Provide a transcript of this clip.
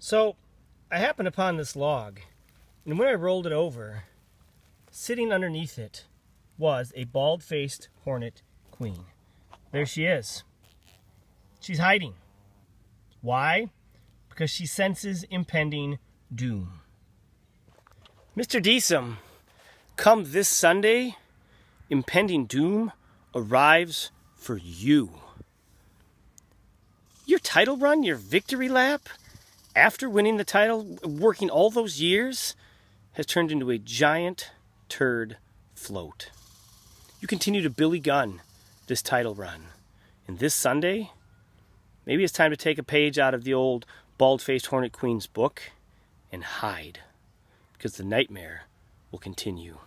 So I happened upon this log, and when I rolled it over, sitting underneath it was a bald-faced hornet queen. There she is. She's hiding. Why? Because she senses impending doom. Mr. Deesum, come this Sunday, impending doom arrives for you. Your title run, your victory lap, after winning the title, working all those years, has turned into a giant turd float. You continue to Billy Gunn this title run. And this Sunday, maybe it's time to take a page out of the old bald-faced Hornet Queen's book and hide, because the nightmare will continue.